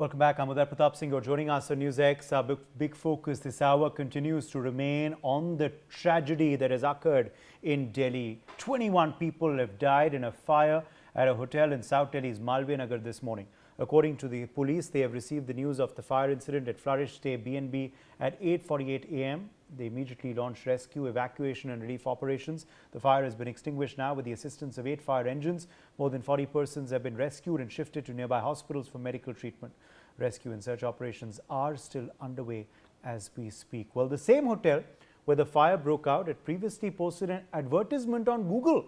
Welcome back. I'm Uday Pratap Singh. You're joining us on NewsX. Our big focus this hour continues to remain on the tragedy that has occurred in Delhi. 21 people have died in a fire at a hotel in South Delhi's Malviya Nagar this morning. According to the police, they have received the news of the fire incident at Flourish Stay B&B at 8:48 a.m. They immediately launched rescue, evacuation and relief operations. The fire has been extinguished now with the assistance of 8 fire engines. More than 40 persons have been rescued and shifted to nearby hospitals for medical treatment. Rescue and search operations are still underway as we speak. Well, the same hotel where the fire broke out had previously posted an advertisement on Google.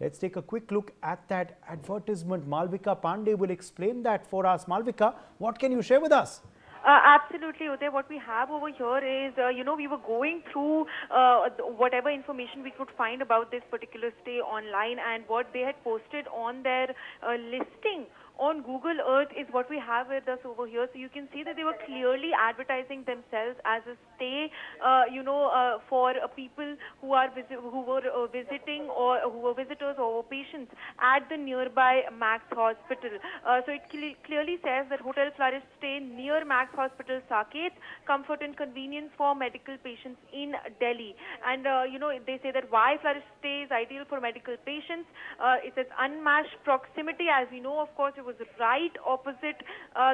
Let's take a quick look at that advertisement. Malvika Pandey will explain that for us. Malvika, what can you share with us? Absolutely, Uday. What we have over here is, we were going through whatever information we could find about this particular stay online, and what they had posted on their listing on Google Earth is what we have with us over here. So you can see that they were clearly advertising themselves as a stay, for people who were visiting, or who were visitors or patients at the nearby Max Hospital. So it clearly says that Hotel Flourish Stay near Max Hospital, Saket, comfort and convenience for medical patients in Delhi. And they say that why Flourish Stay is ideal for medical patients. It says unmatched proximity, as we know, of course, it was right opposite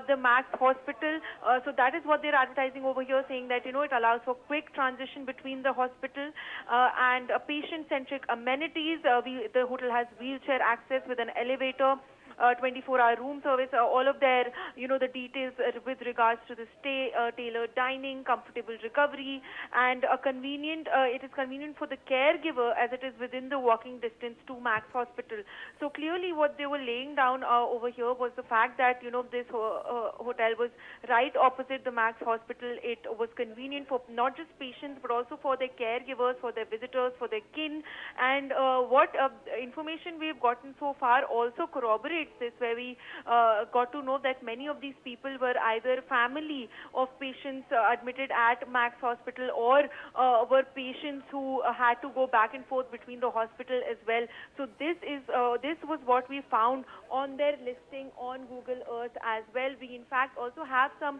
the Max Hospital. So that is what they're advertising over here, saying that it allows for quick transition between the hospital and patient-centric amenities. The hotel has wheelchair access with an elevator, 24-hour room service, all of their, the details with regards to the stay, tailored dining, comfortable recovery, and it is convenient for the caregiver as it is within the walking distance to Max Hospital. So clearly what they were laying down over here was the fact that, this hotel was right opposite the Max Hospital. It was convenient for not just patients, but also for their caregivers, for their visitors, for their kin. And what information we've gotten so far also corroborates this, where we got to know that many of these people were either family of patients admitted at Max Hospital, or were patients who had to go back and forth between the hospital as well. So this was what we found on their listing on Google Earth as well. We in fact also have some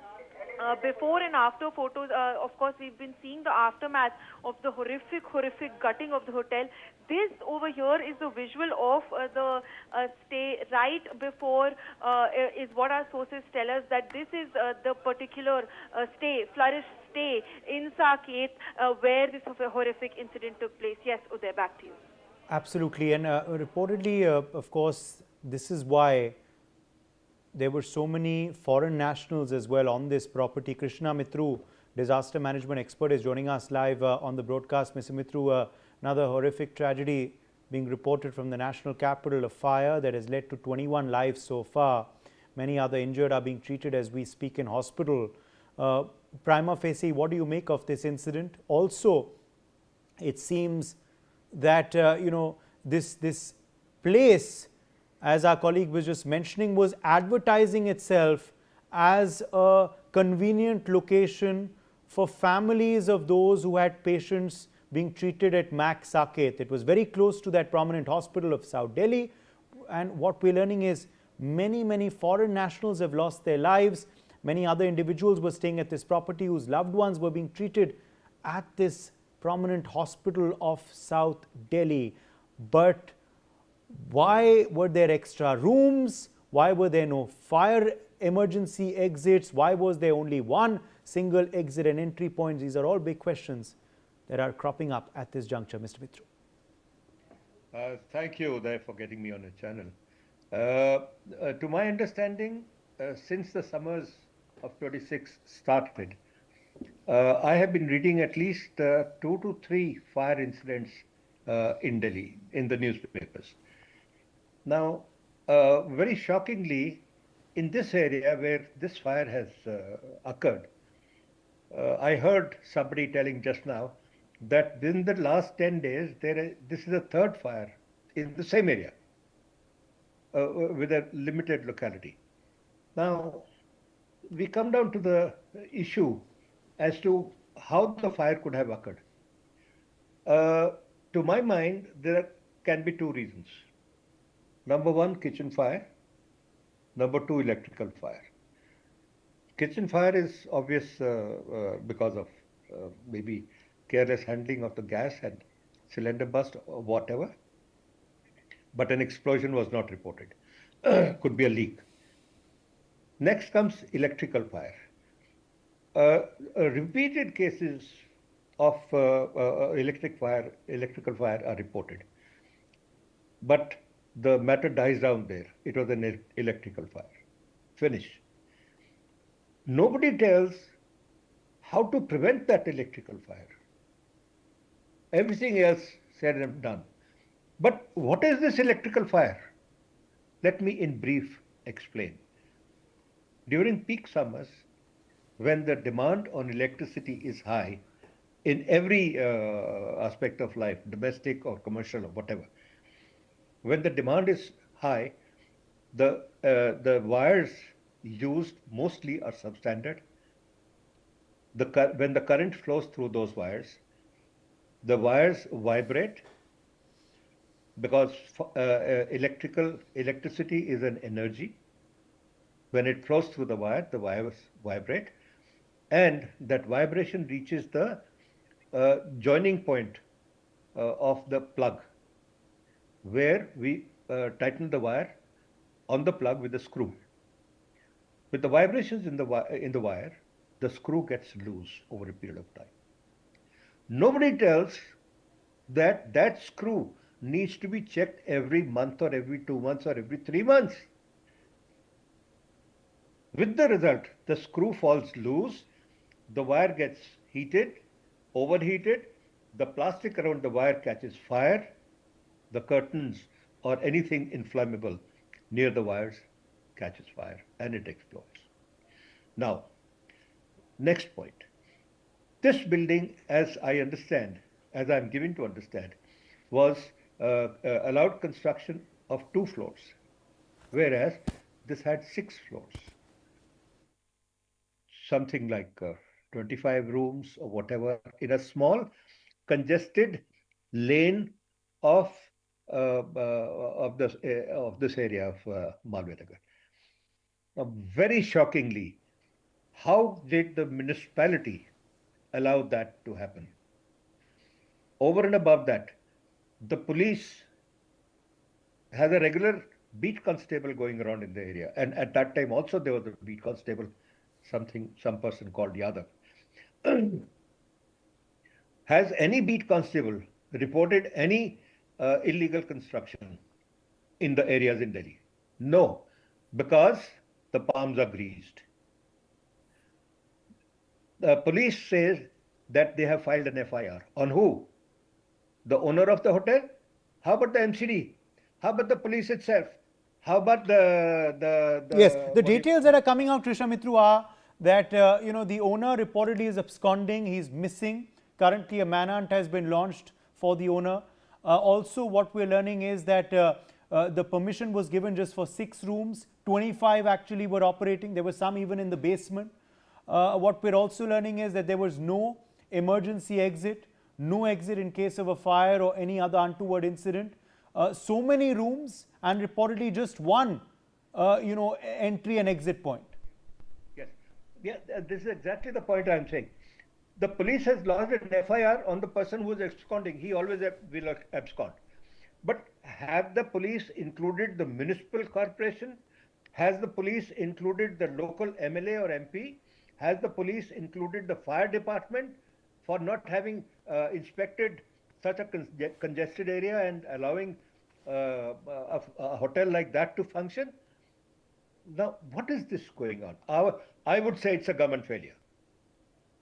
before and after photos. Of course, we've been seeing the aftermath of the horrific gutting of the hotel. This over here is the visual of the stay right before, is what our sources tell us, that this is the particular stay, Flourish Stay in Saket, where this horrific incident took place. Yes, Uday, back to you. Absolutely. And reportedly, of course, this is why there were so many foreign nationals as well on this property. Krishna Mitru, disaster management expert, is joining us live on the broadcast. Mr. Mitru, another horrific tragedy being reported from the national capital, a fire that has led to 21 lives so far. Many other injured are being treated as we speak in hospital. Prima facie, what do you make of this incident? Also, it seems that, this place, as our colleague was just mentioning, was advertising itself as a convenient location for families of those who had patients being treated at Max Saket. It was very close to that prominent hospital of South Delhi. And what we're learning is many foreign nationals have lost their lives. Many other individuals were staying at this property whose loved ones were being treated at this prominent hospital of South Delhi. But why were there extra rooms? Why were there no fire emergency exits? Why was there only one single exit and entry point? These are all big questions that are cropping up at this juncture. Mr. Mitru. Thank you, Uday, for getting me on your channel. To my understanding, since the summers of 26 started, I have been reading at least 2 to 3 fire incidents in Delhi in the newspapers. Now, very shockingly, in this area where this fire has occurred, I heard somebody telling just now that in the last 10 days, this is the 3rd fire in the same area with a limited locality. Now, we come down to the issue as to how the fire could have occurred. To my mind, there can be 2 reasons. Number 1, kitchen fire. Number 2, electrical fire. Kitchen fire is obvious because of maybe careless handling of the gas and cylinder burst or whatever, but an explosion was not reported. Could be a leak. Next comes electrical fire. Repeated cases of electrical fire are reported, but the matter dies down there. It was an electrical fire. Finish. Nobody tells how to prevent that electrical fire. Everything else said and done. But what is this electrical fire? Let me in brief explain. During peak summers, when the demand on electricity is high in every aspect of life, domestic or commercial or whatever, when the demand is high, the wires used mostly are substandard. When the current flows through those wires, the wires vibrate because electricity is an energy. When it flows through the wires vibrate, and that vibration reaches the joining point of the plug, where we tighten the wire on the plug with a screw. With the vibrations in the wire, the screw gets loose over a period of time. Nobody tells that that screw needs to be checked every month or every 2 months or every 3 months. With the result, the screw falls loose, the wire gets heated, overheated, the plastic around the wire catches fire, the curtains or anything inflammable near the wires catches fire and it explodes. Now, next point. This building, as I understand, as I'm given to understand, was allowed construction of 2 floors, whereas this had 6 floors. Something like 25 rooms or whatever in a small congested lane of this area of Malviya Nagar. Very shockingly, how did the municipality allow that to happen? Over and above that, the police has a regular beat constable going around in the area, and at that time also there was a beat constable, some person called Yadav. Has any beat constable reported any illegal construction in the areas in Delhi? No, because the palms are greased. The police says that they have filed an FIR. On who? The owner of the hotel? How about the MCD? How about the police itself? How about the yes, the details that are coming out, Krishna Mitru, are that the owner reportedly is absconding. He's missing. Currently, a manhunt has been launched for the owner. Also, what we're learning is that the permission was given just for 6 rooms. 25 actually were operating. There were some even in the basement. What we're also learning is that there was no emergency exit, no exit in case of a fire or any other untoward incident. So many rooms and reportedly just one, entry and exit point. Yes, yeah, this is exactly the point I'm saying. The police has lodged an FIR on the person who is absconding. He always will abscond. But have the police included the municipal corporation? Has the police included the local MLA or MP? Has the police included the fire department for not having inspected such a congested area and allowing a hotel like that to function? Now, what is this going on? I would say it's a government failure.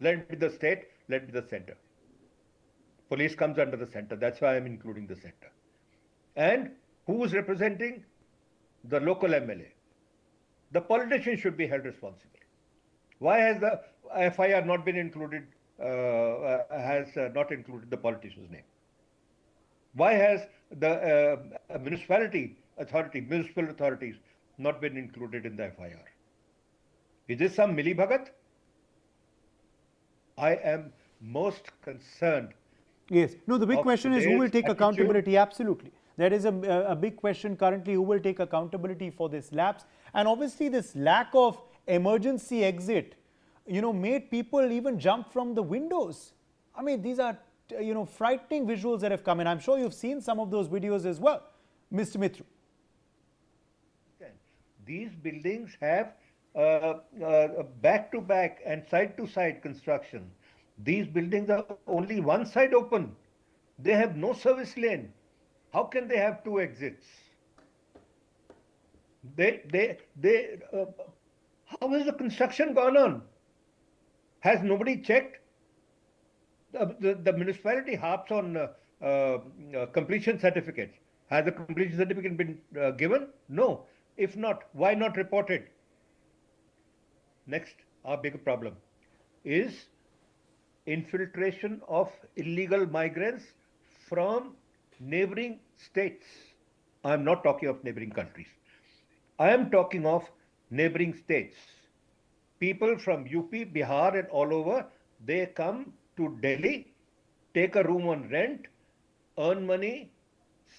Let it be the state, let it be the center. Police comes under the center. That's why I'm including the center. And who is representing? The local MLA. The politician should be held responsible. Why has the FIR not been included, not included the politician's name? Why has the municipal authorities not been included in the FIR? Is this some Mili Bhagat? I am most concerned. Yes. No, the big question is who will take accountability? Absolutely. There is a big question currently, who will take accountability for this lapse? And obviously this lack of emergency exit, made people even jump from the windows. I mean, these are, frightening visuals that have come in. I'm sure you've seen some of those videos as well, Mr. Mitru. These buildings have back-to-back and side-to-side construction. These buildings are only one side open. They have no service lane. How can they have two exits? How has the construction gone on? Has nobody checked? The municipality harps on completion certificates. Has the completion certificate been given? No. If not, why not report it? Next, our big problem is infiltration of illegal migrants from neighboring states. I am not talking of neighboring countries. I am talking of neighboring states. People from UP, Bihar and all over, they come to Delhi, take a room on rent, earn money,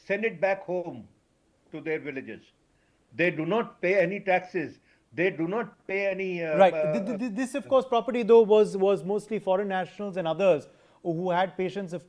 send it back home to their villages. They do not pay any taxes. They do not pay any... Right. This, of course, property though was mostly foreign nationals and others who had patients, of